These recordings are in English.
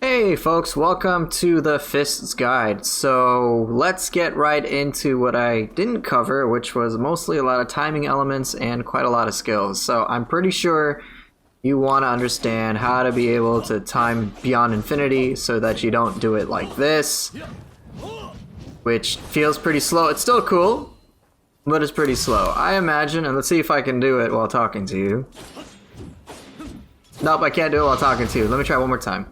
Hey folks, welcome to the Fists Guide. So let's get right into what I didn't cover, which was mostly a lot of timing elements and quite a lot of skills. So I'm pretty sure you want to understand how to be able to time beyond infinity so that you don't do it like this, which feels pretty slow. It's still cool, but it's pretty slow. I imagine, and let's see if I can do it while talking to you. Nope, I can't do it while talking to you. Let me try one more time.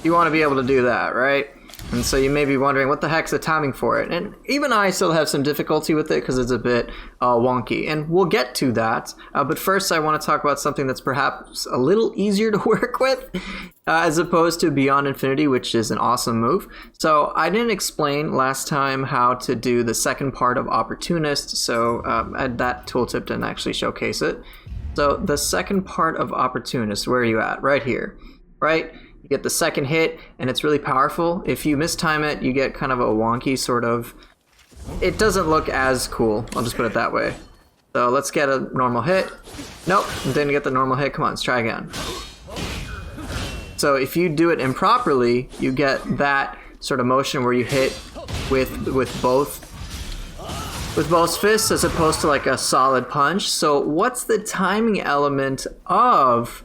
You want to be able to do that, right? And so you may be wondering, what the heck's the timing for it? And even I still have some difficulty with it because it's a bit wonky. And we'll get to that. But first I want to talk about something that's perhaps a little easier to work with as opposed to Beyond Infinity, which is an awesome move. So I didn't explain last time how to do the second part of Opportunist, so that tooltip didn't actually showcase it. So the second part of Opportunist, where are you at? Right here, right? You get the second hit, and it's really powerful. If you mistime it, you get kind of a wonky sort of... It doesn't look as cool, I'll just put it that way. So let's get a normal hit. Nope, didn't get the normal hit. Come on, let's try again. So if you do it improperly, you get that sort of motion where you hit with both fists as opposed to like a solid punch. So what's the timing element of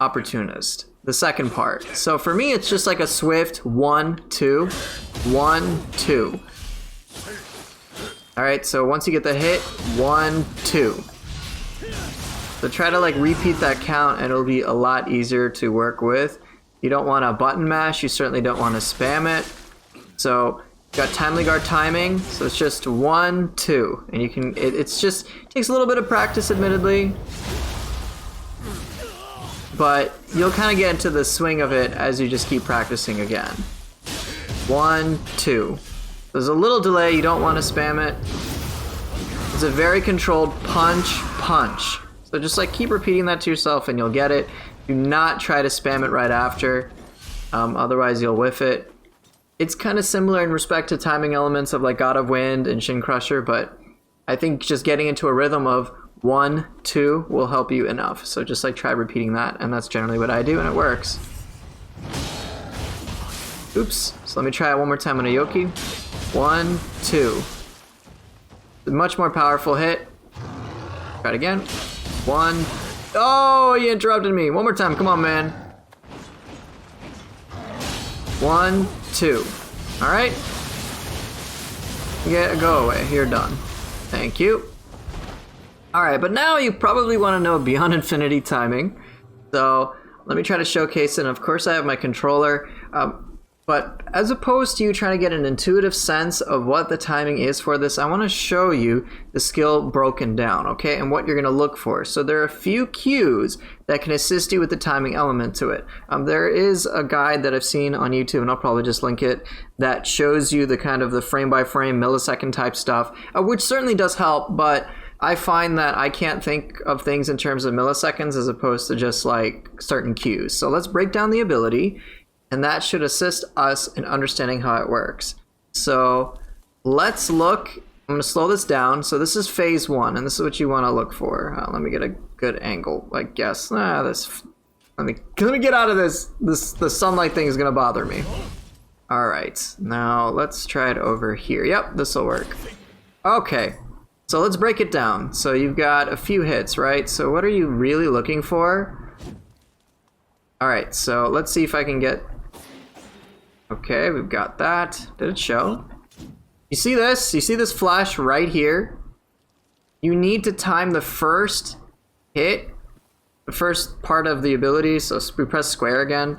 Opportunist? The second part. So for me, it's just like a swift 1, 2, 1, 2. Alright, so once you get the hit, 1, 2. So try to like repeat that count and it'll be a lot easier to work with. You don't want to button mash, you certainly don't want to spam it. So got timely guard timing, so it's just 1, 2. And you can, it's just, takes a little bit of practice admittedly. But you'll kind of get into the swing of it as you just keep practicing again. 1, 2. There's a little delay, you don't want to spam it. It's a very controlled punch, punch. So just like keep repeating that to yourself and you'll get it. Do not try to spam it right after, otherwise you'll whiff it. It's kind of similar in respect to timing elements of like God of Wind and Shin Crusher, but I think just getting into a rhythm of 1, 2 will help you enough. So just like try repeating that, and that's generally what I do, and it works. Oops. So let me try it one more time on a Yoki. 1, 2. A much more powerful hit. Try it again. 1. Oh, you interrupted me. One more time. Come on, man. 1, 2. All right. Yeah, go away. You're done. Thank you. Alright, but now you probably want to know Beyond Infinity timing. So let me try to showcase it. And of course I have my controller. But as opposed to you trying to get an intuitive sense of what the timing is for this, I want to show you the skill broken down, okay? And what you're going to look for. So there are a few cues that can assist you with the timing element to it. There is a guide that I've seen on YouTube, and I'll probably just link it, that shows you the kind of the frame-by-frame millisecond type stuff, which certainly does help, but I find that I can't think of things in terms of milliseconds as opposed to just like certain cues. So let's break down the ability, and that should assist us in understanding how it works. So let's look. I'm going to slow this down. So this is phase 1, and this is what you want to look for. Let me get a good angle, I guess. Let me get out of this. The sunlight thing is going to bother me. All right, now let's try it over here. Yep, this will work. Okay. So let's break it down. So you've got a few hits, right? So what are you really looking for? All right, so let's see if I can get... Okay, we've got that. Did it show? You see this? You see this flash right here? You need to time the first hit, the first part of the ability, so we press square again,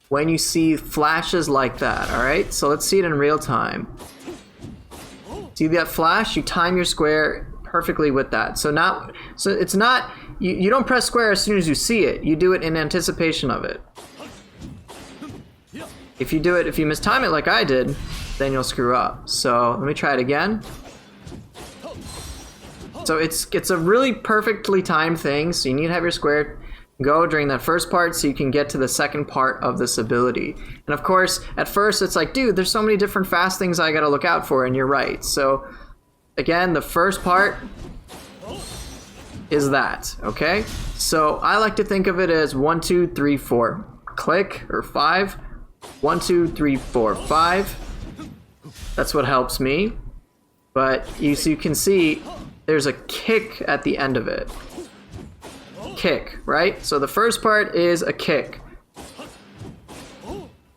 when you see flashes like that, all right? So let's see it in real time. See that flash? You time your square perfectly with that. So it's not, you don't press square as soon as you see it. You do it in anticipation of it. If you mistime it like I did, then you'll screw up. So let me try it again. So it's a really perfectly timed thing. So you need to have your square go during that first part so you can get to the second part of this ability. And of course, at first it's like, dude, there's so many different fast things I gotta look out for, and you're right. So again, the first part, is that, okay? So I like to think of it as 1, 2, 3, 4. Click, or 5. 1, 2, 3, 4, 5. That's what helps me. But you can see there's a kick at the end of it. Kick, right? So the first part is a kick.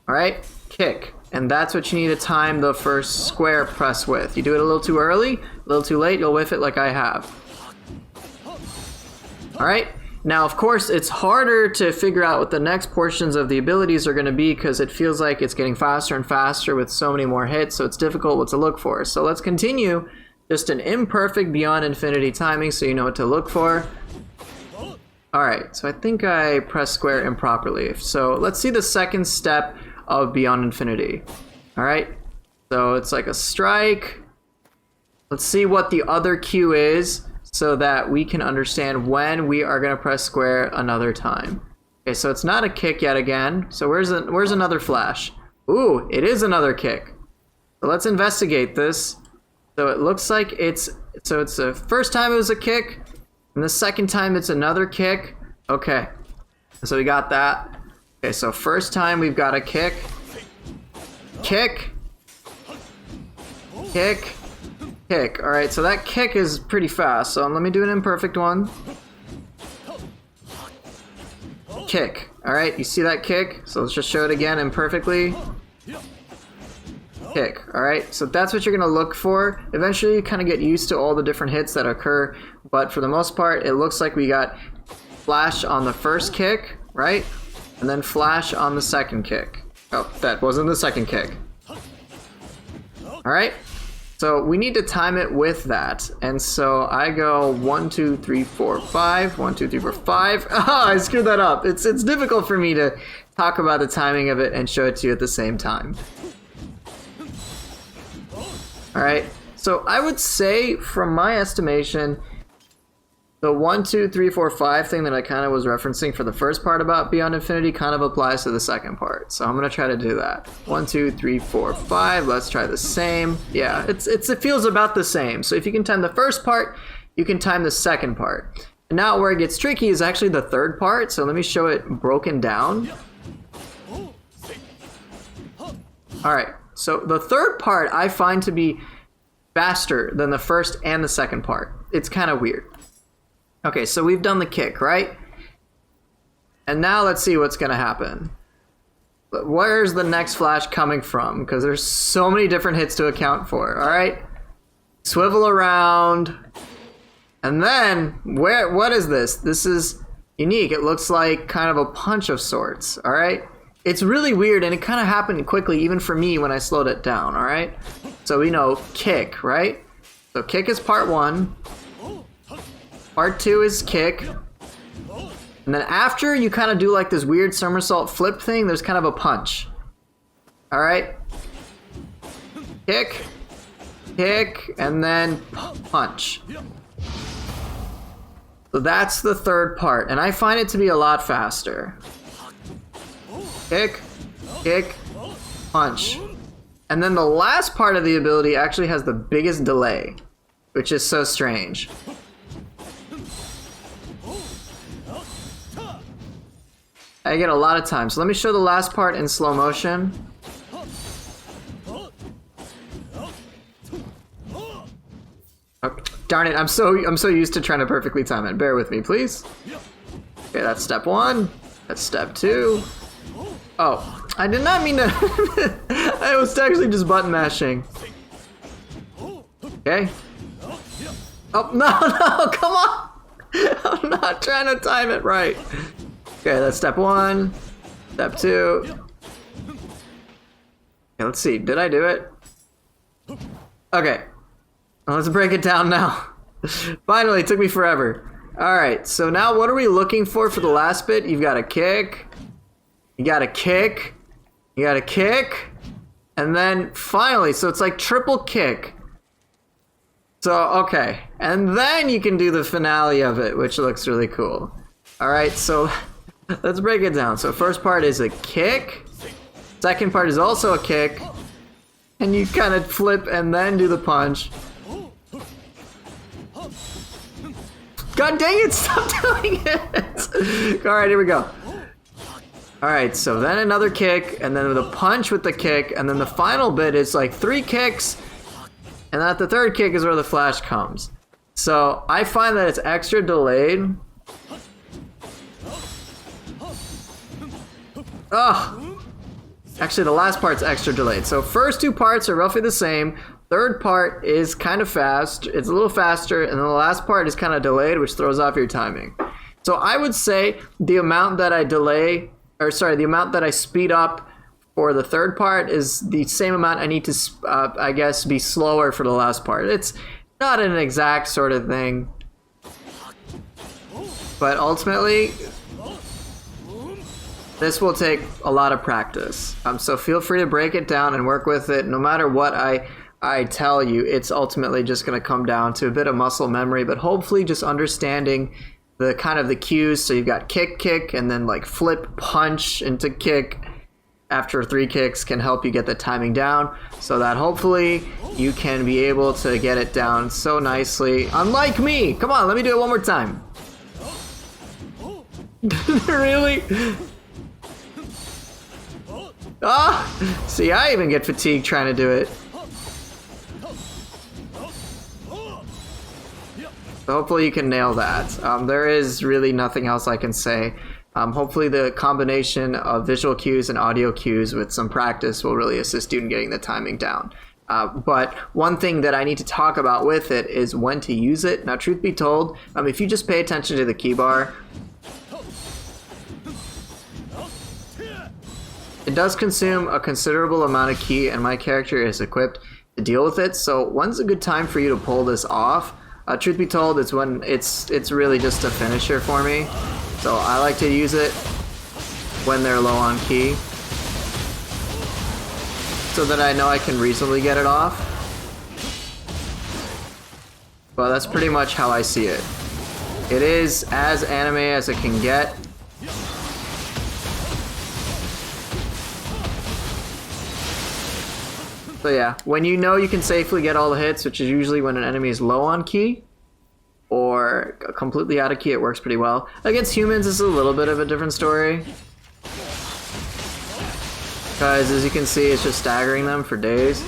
Alright? Kick. And that's what you need to time the first square press with. You do it a little too early, a little too late, you'll whiff it like I have. Alright? Now, of course, it's harder to figure out what the next portions of the abilities are going to be because it feels like it's getting faster and faster with so many more hits, so it's difficult what to look for. So let's continue just an imperfect Beyond Infinity timing so you know what to look for. Alright, so I think I pressed square improperly. So let's see the second step of Beyond Infinity. Alright, so it's like a strike. Let's see what the other cue is so that we can understand when we are going to press square another time. Okay, so it's not a kick yet again. So where's another flash? Ooh, it is another kick. So let's investigate this. So it looks like it's the first time it was a kick, and the second time it's another kick. Okay, so we got that. Okay, so first time we've got a kick. Kick. Kick. Kick. Alright, so that kick is pretty fast. So let me do an imperfect one. Kick. Alright, you see that kick? So let's just show it again imperfectly. Kick. Alright, so that's what you're going to look for. Eventually you kind of get used to all the different hits that occur, but for the most part it looks like we got flash on the first kick, right? And then flash on the second kick. Oh, that wasn't the second kick. Alright, so we need to time it with that. And so I go 1, 2, 3, 4, 5. 1, 2, 3, 4, 5. Oh, I screwed that up. It's difficult for me to talk about the timing of it and show it to you at the same time. Alright, so I would say, from my estimation, the 1, 2, 3, 4, 5 thing that I kind of was referencing for the first part about Beyond Infinity kind of applies to the second part. So I'm going to try to do that. 1, 2, 3, 4, 5. Let's try the same. Yeah, it feels about the same. So if you can time the first part, you can time the second part. And now where it gets tricky is actually the third part. So let me show it broken down. Alright, so the third part I find to be faster than the first and the second part. It's kind of weird. Okay, so we've done the kick, right? And now let's see what's going to happen. But where's the next flash coming from? Because there's so many different hits to account for, alright? Swivel around. And then, what is this? This is unique. It looks like kind of a punch of sorts, alright? It's really weird, and it kind of happened quickly, even for me, when I slowed it down, alright? So we know kick, right? So kick is part 1. Part 2 is kick. And then after you kind of do like this weird somersault flip thing, there's kind of a punch. Alright? Kick. Kick. And then punch. So that's the third part. And I find it to be a lot faster. Kick. Kick. Punch. And then the last part of the ability actually has the biggest delay, which is so strange. I get a lot of time. So let me show the last part in slow motion. Oh, darn it, I'm so used to trying to perfectly time it. Bear with me, please. Okay, that's step 1. That's step 2. Oh, I did not mean to. I was actually just button mashing. Okay. Oh, no, come on. I'm not trying to time it right. Okay, that's step 1. Step 2. Okay, let's see. Did I do it? Okay. Well, let's break it down now. Finally, it took me forever. Alright, so now what are we looking for the last bit? You've got a kick. You got a kick. You got a kick. And then finally, so it's like triple kick. So, okay. And then you can do the finale of it, which looks really cool. Alright, so let's break it down. So first part is a kick. Second part is also a kick. And you kind of flip and then do the punch. God dang it, stop doing it! Alright, here we go. Alright, so then another kick, and then the punch with the kick, and then the final bit is like 3 kicks, and then at the third kick is where the flash comes. So I find that it's extra delayed. Ugh! Actually, the last part's extra delayed. So first 2 parts are roughly the same. Third part is kind of fast. It's a little faster, and then the last part is kind of delayed, which throws off your timing. So I would say the amount that I delay, or sorry, the amount that I speed up for the third part is the same amount I need to, I guess, be slower for the last part. It's not an exact sort of thing, but ultimately, this will take a lot of practice. So feel free to break it down and work with it. No matter what I tell you, it's ultimately just going to come down to a bit of muscle memory, but hopefully just understanding the kind of the cues. So you've got kick, kick, and then like flip, punch into kick after 3 kicks can help you get the timing down, so that hopefully you can be able to get it down so nicely. Unlike me! Come on, let me do it one more time. Really? Ah! See, I even get fatigued trying to do it. So hopefully you can nail that. There is really nothing else I can say. Hopefully the combination of visual cues and audio cues with some practice will really assist you in getting the timing down. But one thing that I need to talk about with it is when to use it. Now, truth be told, if you just pay attention to the key bar, it does consume a considerable amount of ki, and my character is equipped to deal with it. So when's a good time for you to pull this off? Truth be told, it's when it's really just a finisher for me. So I like to use it when they're low on ki, so that I know I can reasonably get it off. But that's pretty much how I see it. It is as anime as it can get. So yeah, when you know you can safely get all the hits, which is usually when an enemy is low on ki, or completely out of ki, it works pretty well. Against humans, it's a little bit of a different story, because as you can see, it's just staggering them for days.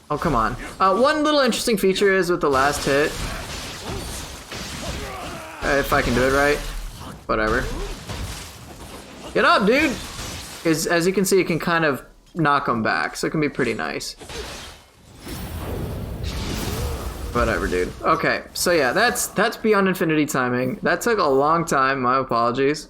Oh, come on. One little interesting feature is with the last hit, if I can do it right, whatever. Get up, dude! Because as you can see, it can kind of knock them back, so it can be pretty nice. Whatever, dude. Okay, so yeah, that's Beyond Infinity timing. That took a long time, my apologies.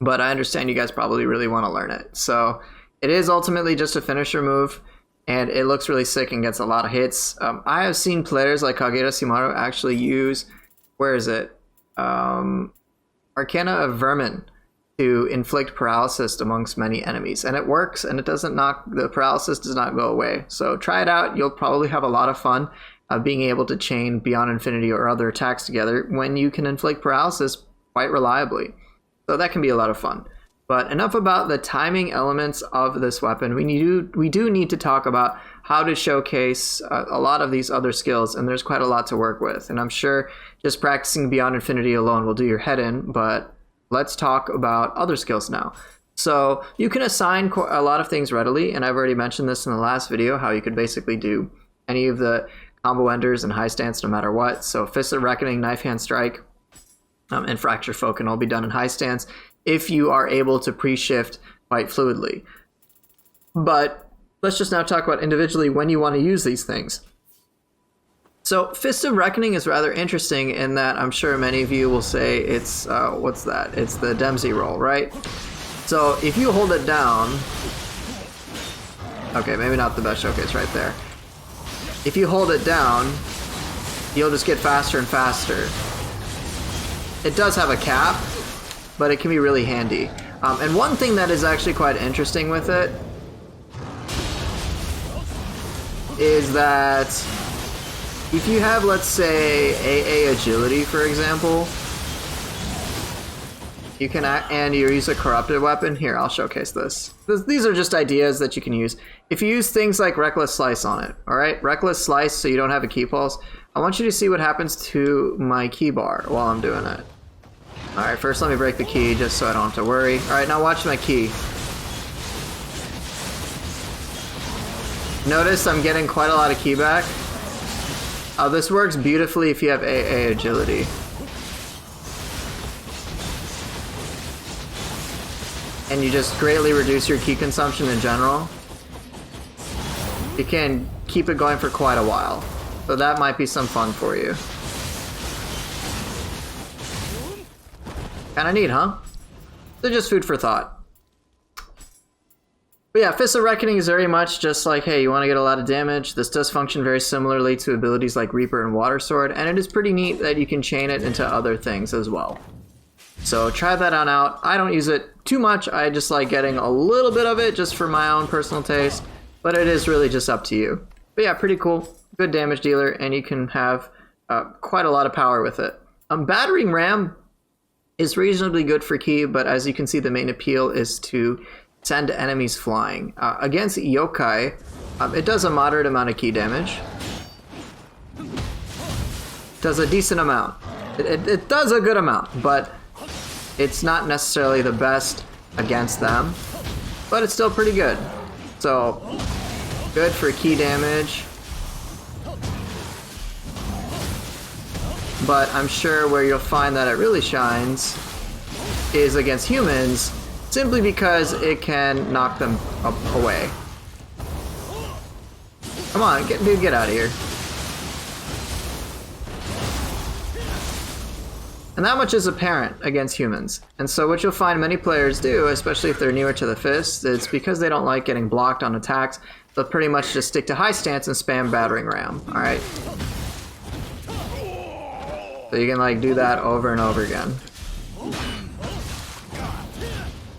But I understand you guys probably really want to learn it. So it is ultimately just a finisher move, and it looks really sick and gets a lot of hits. I have seen players like Kagera Shimaru actually use, where is it? Arcana of Vermin to inflict paralysis amongst many enemies. And it works, and it doesn't knock, the paralysis does not go away. So try it out, you'll probably have a lot of fun being able to chain Beyond Infinity or other attacks together when you can inflict paralysis quite reliably. So that can be a lot of fun. But enough about the timing elements of this weapon. We do need to talk about how to showcase a lot of these other skills, and there's quite a lot to work with. And I'm sure just practicing Beyond Infinity alone will do your head in, but let's talk about other skills now. So you can assign a lot of things readily, and I've already mentioned this in the last video, how you could basically do any of the combo enders and high stance no matter what. So Fist of Reckoning, Knife Hand Strike, and Fracture Foe can all be done in high stance if you are able to pre-shift quite fluidly. But let's just now talk about individually when you want to use these things. So Fist of Reckoning is rather interesting in that I'm sure many of you will say it's, what's that? It's the Dempsey roll, right? So if you hold it down, okay, maybe not the best showcase right there. If you hold it down, you'll just get faster and faster. It does have a cap, but it can be really handy. And one thing that is actually quite interesting with it is that if you have, let's say, AA agility, for example, You can and you use a corrupted weapon. Here, I'll showcase this. These are just ideas that you can use. If you use things like Reckless Slice on it, all right? Reckless Slice, so you don't have a key pulse. I want you to see what happens to my key bar while I'm doing it. All right, first let me break the key just so I don't have to worry. All right, now watch my key. Notice I'm getting quite a lot of key back. This works beautifully if you have AA agility. And you just greatly reduce your key consumption in general. You can keep it going for quite a while. So that might be some fun for you. Kinda neat, huh? So just food for thought. But yeah, Fist of Reckoning is very much just like, hey, you want to get a lot of damage. This does function very similarly to abilities like Reaper and Water Sword, and it is pretty neat that you can chain it into other things as well. So try that on out. I don't use it too much. I just like getting a little bit of it just for my own personal taste, but it is really just up to you. But yeah, pretty cool. Good damage dealer, and you can have quite a lot of power with it. Battering Ram is reasonably good for key, but as you can see, the main appeal is to send enemies flying. Against yokai, it does a moderate amount of key damage. Does a decent amount. It does a good amount, but it's not necessarily the best against them, but it's still pretty good. So, good for key damage. But I'm sure where you'll find that it really shines is against humans, simply because it can knock them away. Come on, dude, get out of here. And that much is apparent against humans. And so what you'll find many players do, especially if they're newer to the Fist, it's because they don't like getting blocked on attacks, they'll pretty much just stick to high stance and spam Battering Ram, alright? So you can like do that over and over again.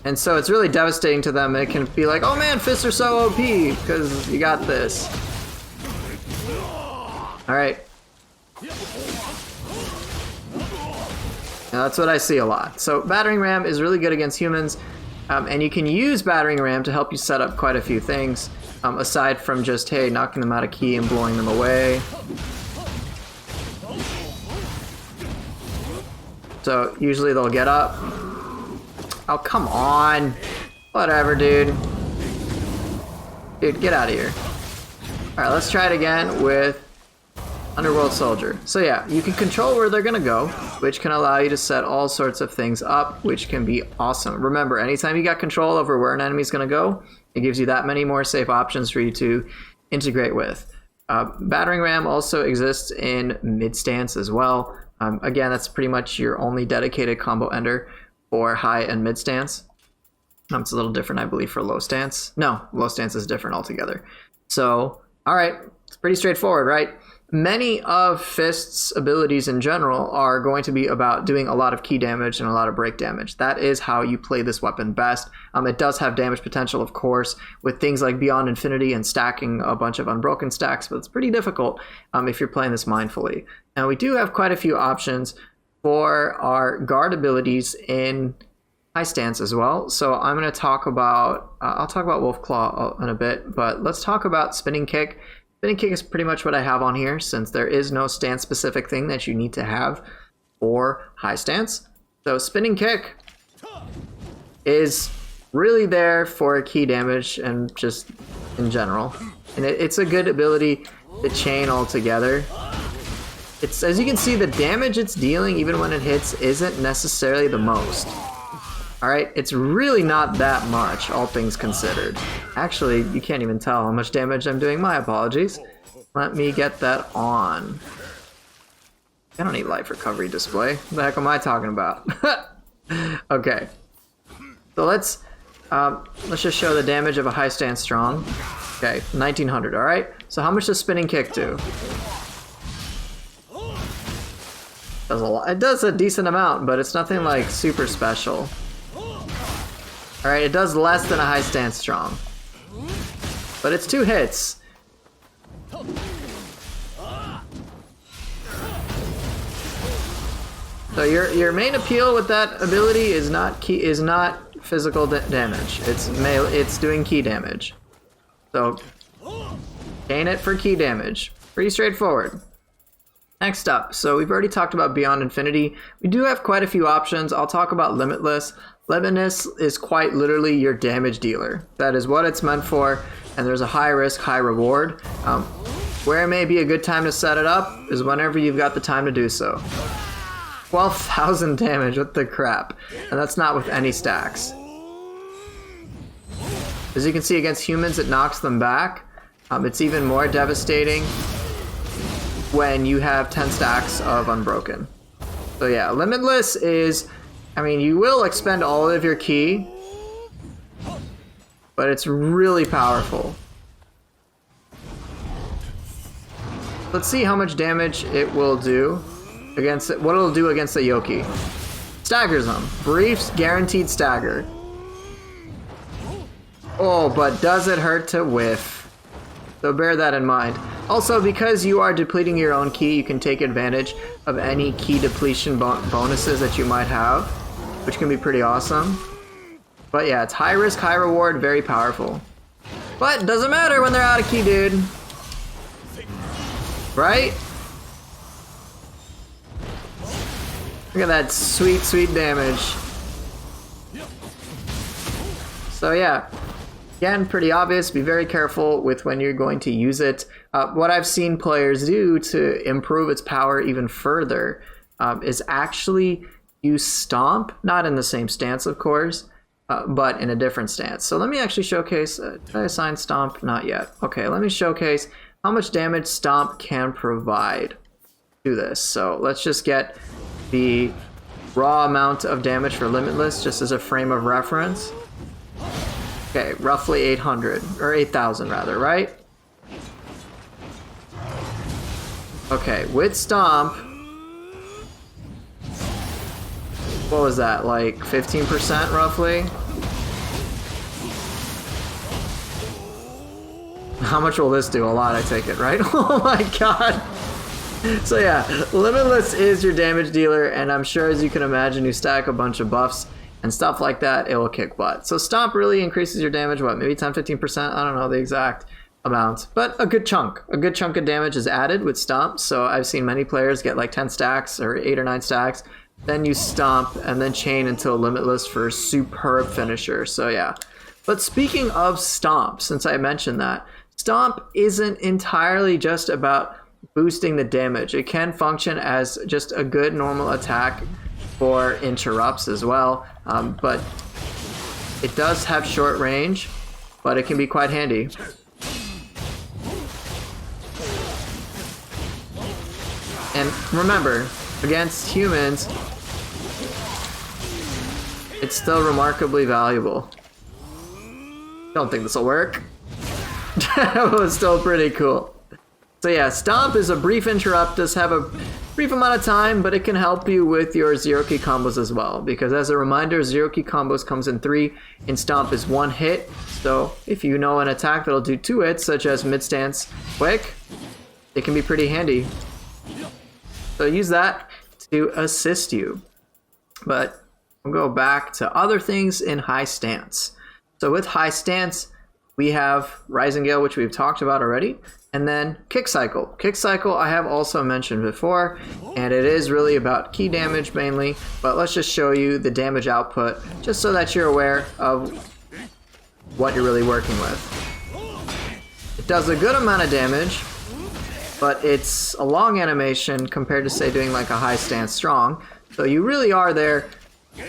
And so it's really devastating to them. It can be like, oh man, fists are so OP, because you got this. Alright. Now that's what I see a lot. So Battering Ram is really good against humans, and you can use Battering Ram to help you set up quite a few things, aside from just, hey, knocking them out of key and blowing them away. So usually they'll get up. Oh, come on. Whatever, dude. Dude, get out of here. Alright, let's try it again with Underworld Soldier. So yeah, you can control where they're gonna go, which can allow you to set all sorts of things up, which can be awesome. Remember, anytime you got control over where an enemy's gonna go, it gives you that many more safe options for you to integrate with. Battering Ram also exists in mid stance as well. Again, that's pretty much your only dedicated combo ender for high and mid stance. It's a little different, I believe, for low stance. No, low stance is different altogether. So, alright, it's pretty straightforward, right? Many of Fist's abilities in general are going to be about doing a lot of key damage and a lot of break damage. That is how you play this weapon best. It does have damage potential, of course, with things like Beyond Infinity and stacking a bunch of unbroken stacks, but it's pretty difficult if you're playing this mindfully. Now, we do have quite a few options for our guard abilities in high stance as well. So I'm going to talk about, I'll talk about Wolf Claw in a bit, but let's talk about Spinning Kick. Spinning Kick is pretty much what I have on here, since there is no stance-specific thing that you need to have for high stance. So Spinning Kick is really there for key damage and just in general. And it's a good ability to chain all together. It's, as you can see, the damage it's dealing, even when it hits, isn't necessarily the most. Alright, it's really not that much, all things considered. Actually, you can't even tell how much damage I'm doing. My apologies. Let me get that on. I don't need life recovery display. What the heck am I talking about? Okay. So let's just show the damage of a high stance strong. Okay, 1900, alright? So how much does Spinning Kick do? Does a lot. It does a decent amount, but it's nothing like super special. Alright, it does less than a high stance strong. But it's 2 hits. So your main appeal with that ability is not physical damage. It's doing key damage. So gain it for key damage. Pretty straightforward. Next up, so we've already talked about Beyond Infinity. We do have quite a few options. I'll talk about Limitless. Limitless is quite literally your damage dealer. That is what it's meant for, and there's a high risk, high reward. Where it may be a good time to set it up is whenever you've got the time to do so. 12,000 damage, what the crap? And that's not with any stacks. As you can see, against humans, it knocks them back. It's even more devastating when you have 10 stacks of Unbroken. So yeah, Limitless is, I mean, you will expend all of your ki, but it's really powerful. Let's see how much damage it will do against it, what it'll do against the Yoki. Staggers them. Brief, guaranteed stagger. Oh, but does it hurt to whiff? So bear that in mind. Also, because you are depleting your own ki, you can take advantage of any ki depletion bonuses that you might have, which can be pretty awesome. But yeah, it's high risk, high reward, very powerful. But it doesn't matter when they're out of ki, dude. Right? Look at that sweet, sweet damage. So yeah. Again, pretty obvious. Be very careful with when you're going to use it. What I've seen players do to improve its power even further is actually use Stomp, not in the same stance, of course, but in a different stance. So let me actually showcase. Did I assign Stomp? Not yet. Okay, let me showcase how much damage Stomp can provide to this. So let's just get the raw amount of damage for Limitless just as a frame of reference. Okay, roughly 800, or 8,000 rather, right? Okay, with Stomp, what was that, like 15% roughly? How much will this do? A lot, I take it, right? Oh my god! So yeah, Limitless is your damage dealer, and I'm sure, as you can imagine, you stack a bunch of buffs and stuff like that, it will kick butt. So Stomp really increases your damage, what, maybe 10-15%? I don't know the exact amount, but a good chunk of damage is added with Stomp. So I've seen many players get like 10 stacks or 8 or 9 stacks, then you Stomp and then chain until Limitless for a superb finisher. So yeah. But speaking of Stomp, since I mentioned that, Stomp isn't entirely just about boosting the damage. It can function as just a good normal attack for interrupts as well, but it does have short range, but it can be quite handy. And remember, against humans, it's still remarkably valuable. Don't think this will work. That was still pretty cool. So yeah, Stomp is a brief interrupt, does have a brief amount of time, but it can help you with your zero key combos as well. Because as a reminder, zero key combos comes in 3, and Stomp is 1 hit. So if you know an attack that'll do 2 hits, such as mid stance quick, it can be pretty handy. So use that to assist you. But we'll go back to other things in high stance. So with high stance, we have Rising Gale, which we've talked about already. And then Kick Cycle. Kick Cycle I have also mentioned before, and it is really about key damage mainly, but let's just show you the damage output just so that you're aware of what you're really working with. It does a good amount of damage, but it's a long animation compared to, say, doing like a high stance strong. So you really are there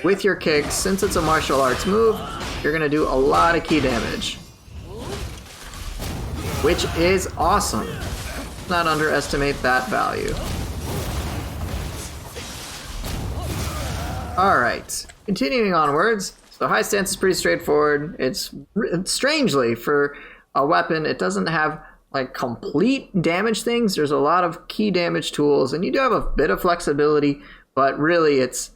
with your kicks. Since it's a martial arts move, you're going to do a lot of key damage, which is awesome. Let's not underestimate that value. Alright, continuing onwards. So high stance is pretty straightforward. It's strangely, for a weapon, it doesn't have like complete damage things. There's a lot of key damage tools, and you do have a bit of flexibility, but really it's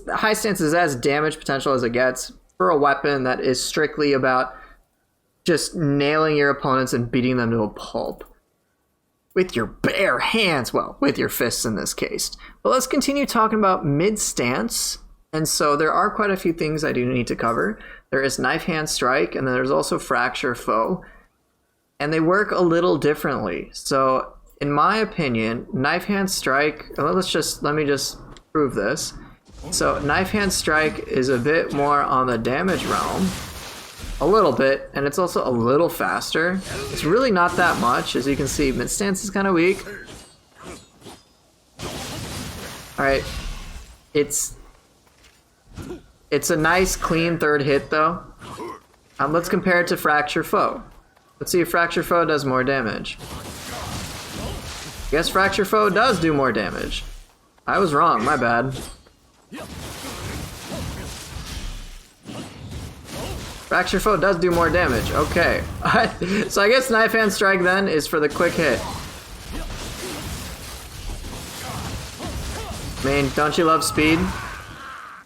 high stance is as damage potential as it gets for a weapon that is strictly about just nailing your opponents and beating them to a pulp. with your bare hands. Well, with your fists in this case. But let's continue talking about mid-stance. And so there are quite a few things I do need to cover. There is Knife Hand Strike, and then there's also Fracture Foe. And they work a little differently. So in my opinion, Knife Hand Strike, let me just prove this. So Knife Hand Strike is a bit more on the damage realm. A little bit, and it's also a little faster. It's really not that much. As you can see, mid-stance is kind of weak. Alright. It's a nice, clean third hit, though. Let's compare it to Fracture Foe. Let's see if Fracture Foe does more damage. Guess Fracture Foe does do more damage. I was wrong, my bad. Fracture Foe does do more damage, okay. So I guess Knife Hand Strike then is for the quick hit. I mean, don't you love speed?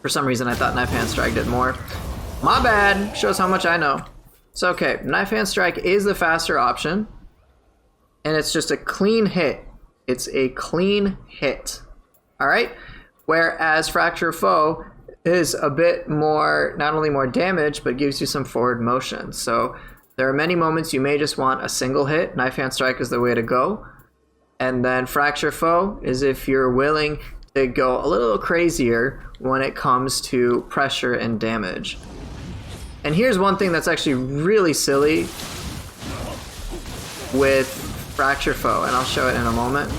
For some reason I thought Knife Hand Strike did more. My bad, shows how much I know. So okay, Knife Hand Strike is the faster option. And it's just a clean hit. It's a clean hit. Alright? Whereas Fracture Foe is a bit more, not only more damage, but gives you some forward motion. So there are many moments you may just want a single hit. Knife Hand Strike is the way to go. And then Fracture Foe is if you're willing to go a little crazier when it comes to pressure and damage. And here's one thing that's actually really silly with Fracture Foe, and I'll show it in a moment.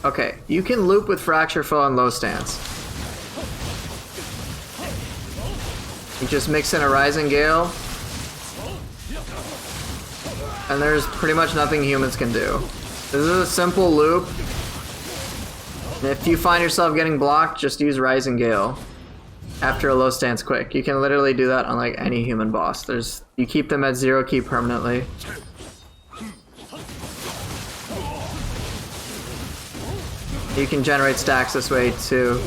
Okay, you can loop with Fracture Foe on low stance. You just mix in a Rising Gale, and there's pretty much nothing humans can do. This is a simple loop, and if you find yourself getting blocked, just use Rising Gale after a low stance quick. You can literally do that on like any human boss. You keep them at 0 key permanently. You can generate stacks this way too.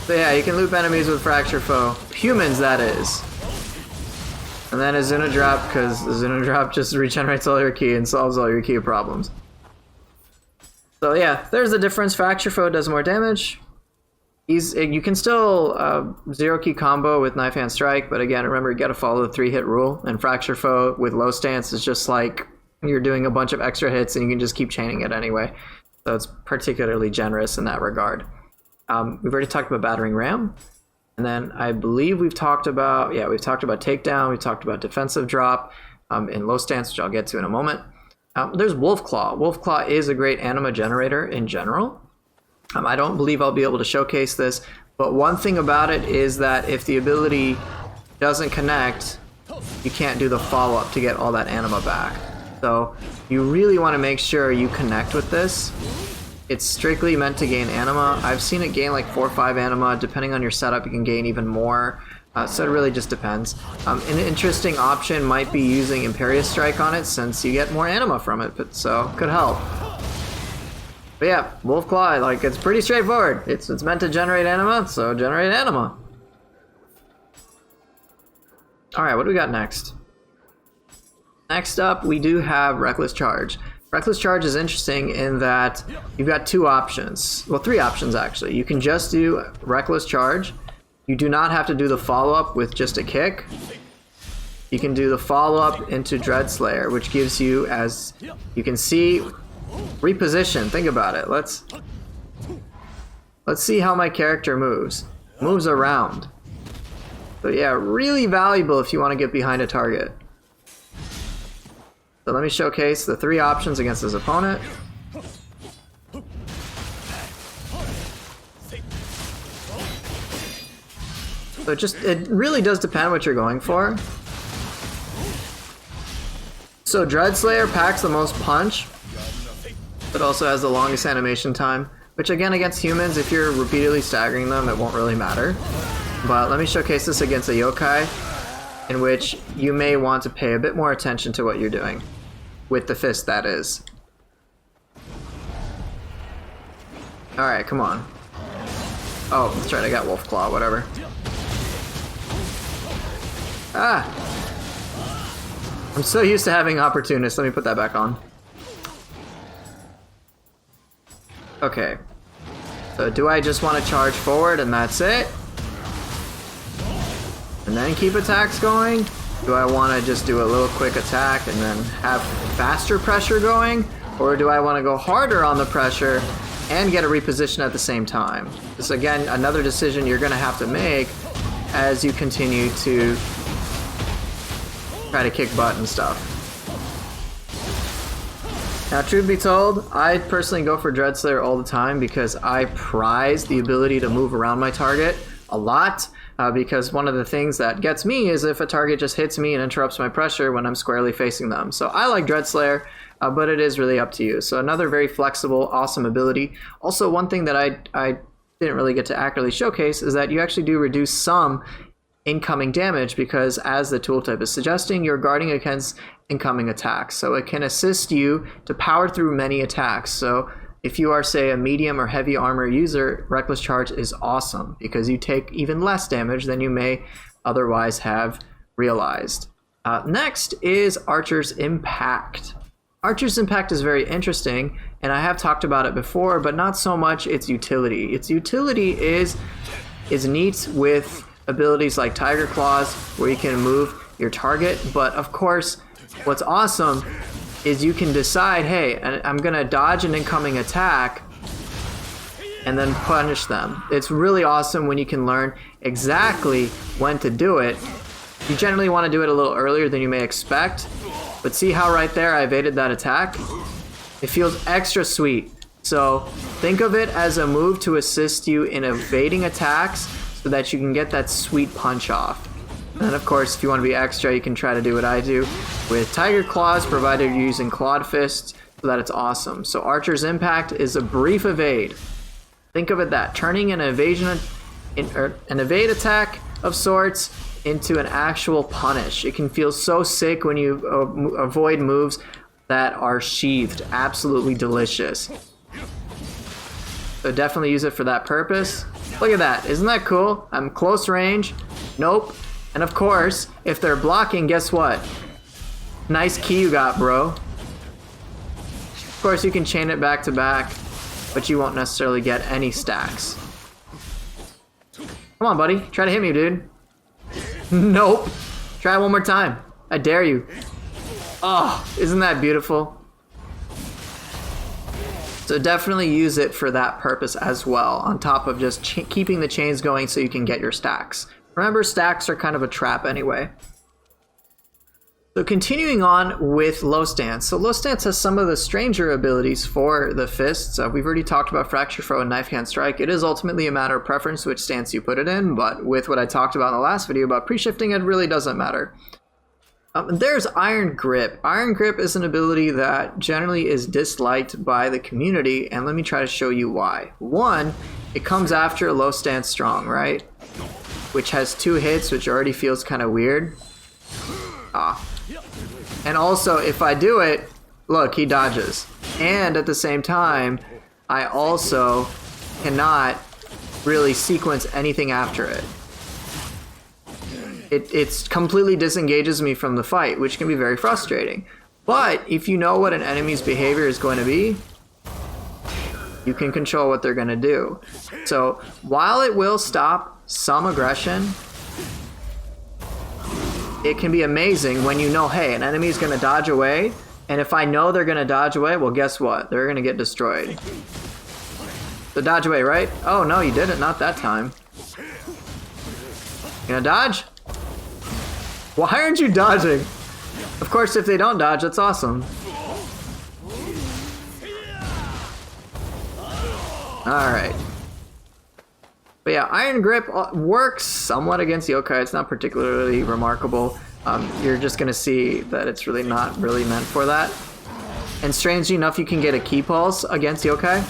So yeah, you can loop enemies with Fracture Foe. Humans, that is. And then Azuna Drop, because Azuna Drop just regenerates all your ki and solves all your ki problems. So yeah, there's the difference. Fracture Foe does more damage. You can still 0 key combo with Knife Hand Strike, but again, remember, you gotta follow the 3-hit rule, and Fracture Foe with low stance is just like you're doing a bunch of extra hits and you can just keep chaining it anyway. So it's particularly generous in that regard. We've already talked about Battering Ram, and then I believe we've talked about Takedown, we've talked about Defensive Drop in low stance, which I'll get to in a moment. There's Wolf Claw. Wolf Claw is a great anima generator in general. I don't believe I'll be able to showcase this, but one thing about it is that if the ability doesn't connect, you can't do the follow-up to get all that anima back. So you really want to make sure you connect with this. It's strictly meant to gain anima. I've seen it gain like 4 or 5 anima. Depending on your setup, you can gain even more. So it really just depends. An interesting option might be using Imperious Strike on it, since you get more anima from it, but so could help. But yeah, Wolf Claw, like, it's pretty straightforward. It's meant to generate anima, so generate anima. Alright, what do we got next? Next up, we do have Reckless Charge. Reckless Charge is interesting in that you've got 2 options. Well, 3 options, actually. You can just do Reckless Charge. You do not have to do the follow-up with just a kick. You can do the follow-up into Dreadslayer, which gives you, as you can see, reposition. Think about it. Let's see how my character moves. Moves around. So yeah, really valuable if you want to get behind a target. So let me showcase the 3 options against his opponent. So it really does depend what you're going for. So Dreadslayer packs the most punch, but also has the longest animation time, which again, against humans, if you're repeatedly staggering them, it won't really matter. But let me showcase this against a yokai, in which you may want to pay a bit more attention to what you're doing. With the fist, that is. Alright, come on. Oh, that's right, I got Wolf Claw, whatever. Ah! I'm so used to having Opportunist. Let me put that back on. Okay. So do I just want to charge forward and that's it? And then keep attacks going? Do I want to just do a little quick attack and then have faster pressure going? Or do I want to go harder on the pressure and get a reposition at the same time? This, again, another decision you're going to have to make as you continue to try to kick butt and stuff. Now, truth be told, I personally go for Dreadslayer all the time because I prize the ability to move around my target a lot. Because one of the things that gets me is if a target just hits me and interrupts my pressure when I'm squarely facing them. So I like Dreadslayer, but it is really up to you. So another very flexible, awesome ability. Also, one thing that I didn't really get to accurately showcase is that you actually do reduce some incoming damage because, as the tooltip is suggesting, you're guarding against incoming attacks. So it can assist you to power through many attacks. So if you are, say, a medium or heavy armor user, Reckless Charge is awesome because you take even less damage than you may otherwise have realized. Next is Archer's Impact. Archer's Impact is very interesting, and I have talked about it before, but not so much its utility. Its utility is neat with abilities like Tiger Claws, where you can move your target, but of course, what's awesome is you can decide, hey, I'm gonna dodge an incoming attack and then punish them. It's really awesome when you can learn exactly when to do it. You generally want to do it a little earlier than you may expect, but see how right there I evaded that attack? It feels extra sweet. So think of it as a move to assist you in evading attacks so that you can get that sweet punch off. And of course, if you want to be extra, you can try to do what I do with Tiger Claws, provided you're using Clawed Fists, so that it's awesome. So Archer's Impact is a brief evade. Think of it that, turning an evasion, an evade attack of sorts into an actual punish. It can feel so sick when you avoid moves that are sheathed. Absolutely delicious. So definitely use it for that purpose. Look at that, isn't that cool? I'm close range. Nope. And of course, if they're blocking, guess what? Nice key you got, bro. Of course, you can chain it back to back, but you won't necessarily get any stacks. Come on, buddy. Try to hit me, dude. Nope. Try it one more time. I dare you. Oh, isn't that beautiful? So definitely use it for that purpose as well, on top of just keeping the chains going so you can get your stacks. Remember, stacks are kind of a trap anyway. So continuing on with Low Stance. So Low Stance has some of the stranger abilities for the fists. We've already talked about Fracture Throw and Knife Hand Strike. It is ultimately a matter of preference which stance you put it in, but with what I talked about in the last video about pre-shifting, it really doesn't matter. There's Iron Grip. Iron Grip is an ability that generally is disliked by the community, and let me try to show you why. One, it comes after Low Stance Strong, right? Which has 2 hits, which already feels kind of weird. And also, if I do it, look, he dodges. And at the same time, I also cannot really sequence anything after it. It completely disengages me from the fight, which can be very frustrating. But if you know what an enemy's behavior is going to be, you can control what they're going to do. So while it will stop some aggression, it can be amazing when you know, hey, an enemy is going to dodge away, and if I know they're going to dodge away, well, guess what? They're going to get destroyed. So dodge away, right? Oh, no, you didn't. Not that time. You gonna dodge? Why aren't you dodging? Of course, if they don't dodge, that's awesome. Alright. But yeah, Iron Grip works somewhat against yokai. It's not particularly remarkable. You're just going to see that it's really not really meant for that. And strangely enough, you can get a Key Pulse against yokai.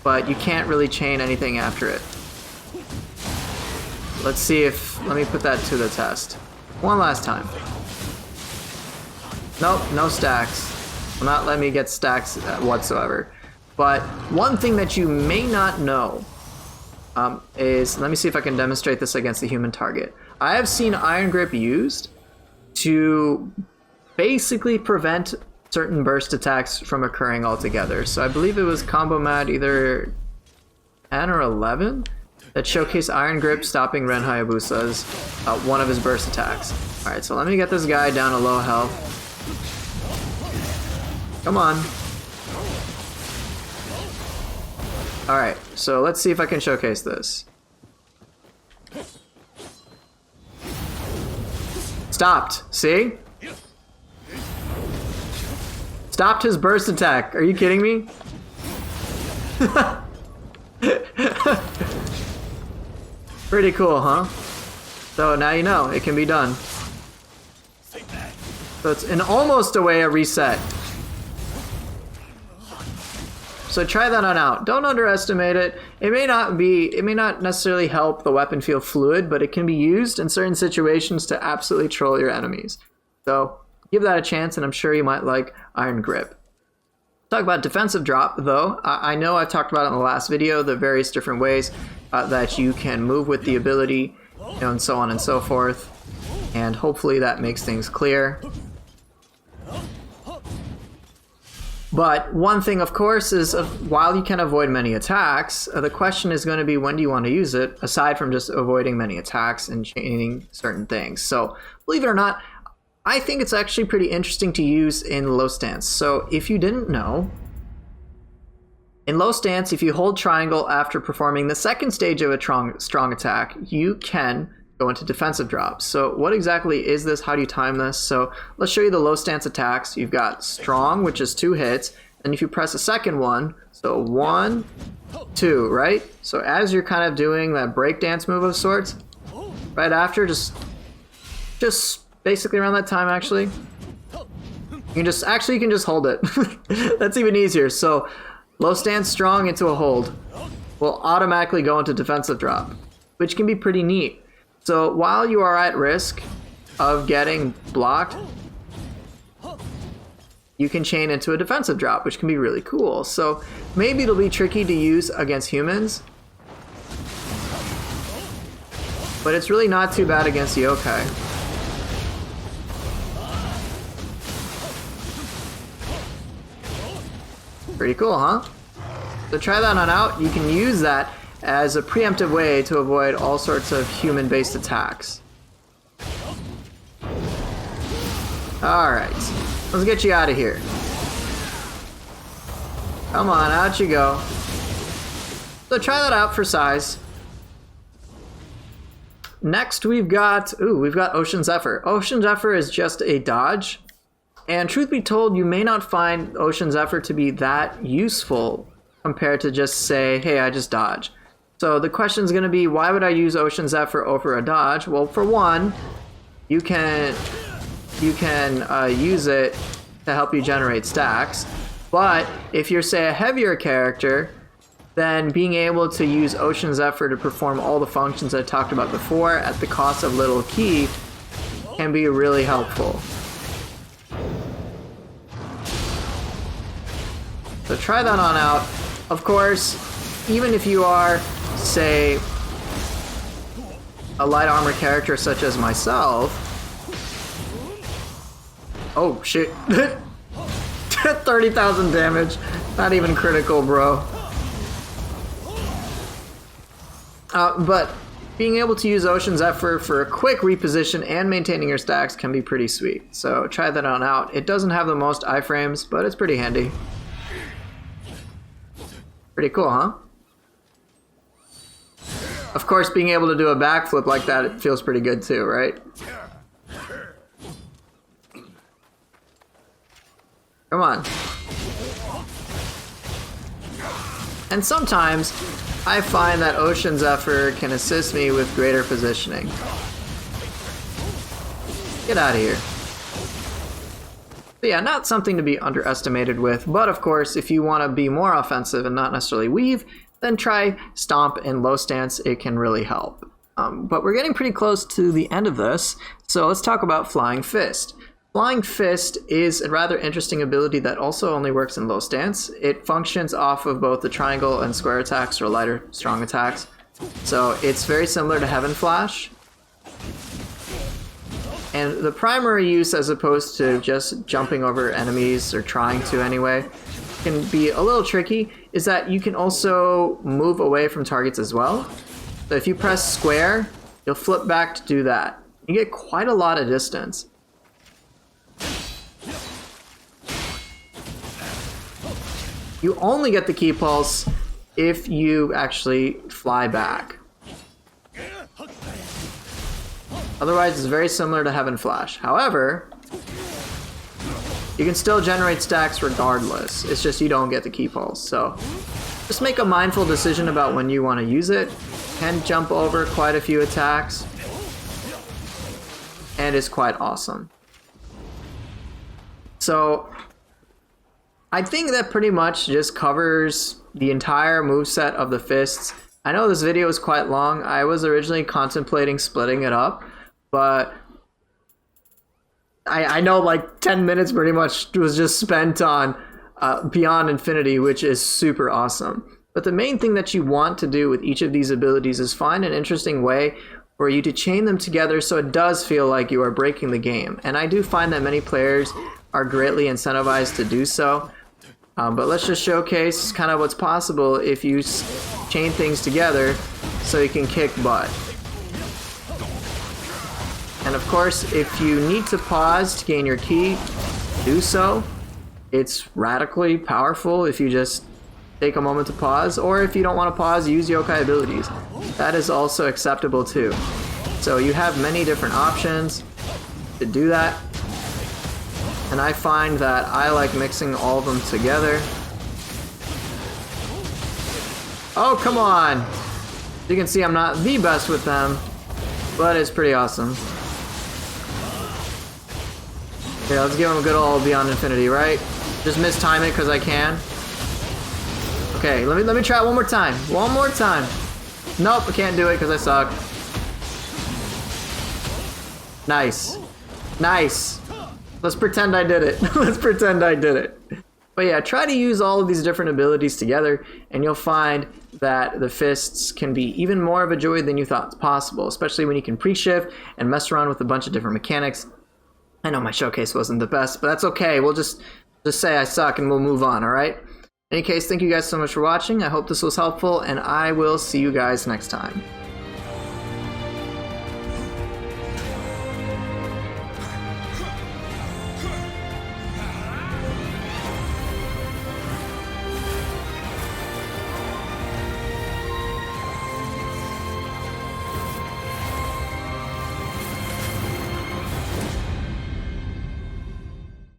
But you can't really chain anything after it. Let's see if... Let me put that to the test. One last time. Nope, no stacks. Will not let me get stacks whatsoever. But one thing that you may not know is, let me see if I can demonstrate this against the human target. I have seen Iron Grip used to basically prevent certain burst attacks from occurring altogether. So I believe it was combo mat either 10 or 11 that showcased Iron Grip stopping Ren Hayabusa's one of his burst attacks. Alright, so let me get this guy down to low health. Come on. Alright, so let's see if I can showcase this. Stopped. See? Stopped his burst attack. Are you kidding me? Pretty cool, huh? So now you know, it can be done. So it's in almost a way a reset. So try that on out. Don't underestimate it. It may not necessarily help the weapon feel fluid, but it can be used in certain situations to absolutely troll your enemies. So give that a chance, and I'm sure you might like Iron Grip. Talk about defensive drop, though. I know I've talked about it in the last video, the various different ways that you can move with the ability, and so on and so forth. And hopefully that makes things clear. But one thing, of course, is while you can avoid many attacks, the question is going to be when do you want to use it, aside from just avoiding many attacks and chaining certain things. So, believe it or not, I think it's actually pretty interesting to use in low stance. So, if you didn't know, in low stance, if you hold triangle after performing the second stage of a strong attack, you can go into defensive drops. So what exactly is this? How do you time this? So let's show you the low stance attacks. You've got strong, which is 2 hits. And if you press a second one, so 1, 2, right? So as you're kind of doing that breakdance move of sorts, right after, just basically around that time, actually, you can just hold it. That's even easier. So low stance strong into a hold will automatically go into defensive drop, which can be pretty neat. So while you are at risk of getting blocked, you can chain into a defensive drop, which can be really cool. So maybe it'll be tricky to use against humans, but it's really not too bad against yokai. Pretty cool, huh? So try that on out. You can use that as a preemptive way to avoid all sorts of human-based attacks. Alright, let's get you out of here. Come on, out you go. So try that out for size. Next we've got Ocean Zephyr. Ocean Zephyr is just a dodge, and truth be told, you may not find Ocean Zephyr to be that useful compared to just say, hey, I just dodge. So the question is going to be, why would I use Ocean Zephyr over a dodge? Well, for one, you can use it to help you generate stacks. But if you're, say, a heavier character, then being able to use Ocean Zephyr to perform all the functions I talked about before at the cost of little ki can be really helpful. So try that on out. Of course, even if you are, say, a light armor character such as myself. Oh shit. 30,000 damage. Not even critical, bro. But being able to use Ocean Zephyr for a quick reposition and maintaining your stacks can be pretty sweet. So try that on out. It doesn't have the most iframes, but it's pretty handy. Pretty cool, huh? Of course, being able to do a backflip like that, it feels pretty good too, right? Come on. And sometimes, I find that Ocean Zephyr can assist me with greater positioning. Get out of here. But yeah, not something to be underestimated with, but of course, if you want to be more offensive and not necessarily weave, then try Stomp in low stance. It can really help. But we're getting pretty close to the end of this, so let's talk about Flying Fist. Flying Fist is a rather interesting ability that also only works in low stance. It functions off of both the triangle and square attacks or lighter strong attacks. So it's very similar to Heaven Flash. And the primary use, as opposed to just jumping over enemies, or trying to anyway, can be a little tricky, is that you can also move away from targets as well. So if you press square, you'll flip back to do that. You get quite a lot of distance. You only get the key pulse if you actually fly back. Otherwise, it's very similar to Heaven Flash. However, you can still generate stacks regardless. It's just you don't get the key pulse. So just make a mindful decision about when you want to use it. Can jump over quite a few attacks, and it's quite awesome. So I think that pretty much just covers the entire moveset of the fists. I know this video is quite long. I was originally contemplating splitting it up, but I know like 10 minutes pretty much was just spent on Beyond Infinity, which is super awesome. But the main thing that you want to do with each of these abilities is find an interesting way for you to chain them together so it does feel like you are breaking the game. And I do find that many players are greatly incentivized to do so. But let's just showcase kind of what's possible if you chain things together so you can kick butt. And of course, if you need to pause to gain your key, do so. It's radically powerful if you just take a moment to pause, or if you don't want to pause, use yokai abilities. That is also acceptable too. So you have many different options to do that. And I find that I like mixing all of them together. Oh, come on! You can see I'm not the best with them, but it's pretty awesome. Okay, let's give him a good old Beyond Infinity, right? Just mistime it because I can. Okay, let me try it one more time. One more time. Nope, I can't do it because I suck. Nice. Nice. Let's pretend I did it. Let's pretend I did it. But yeah, try to use all of these different abilities together, and you'll find that the fists can be even more of a joy than you thought possible, especially when you can pre-shift and mess around with a bunch of different mechanics. I know my showcase wasn't the best, but that's okay. We'll just say I suck and we'll move on, alright? In any case, thank you guys so much for watching. I hope this was helpful, and I will see you guys next time.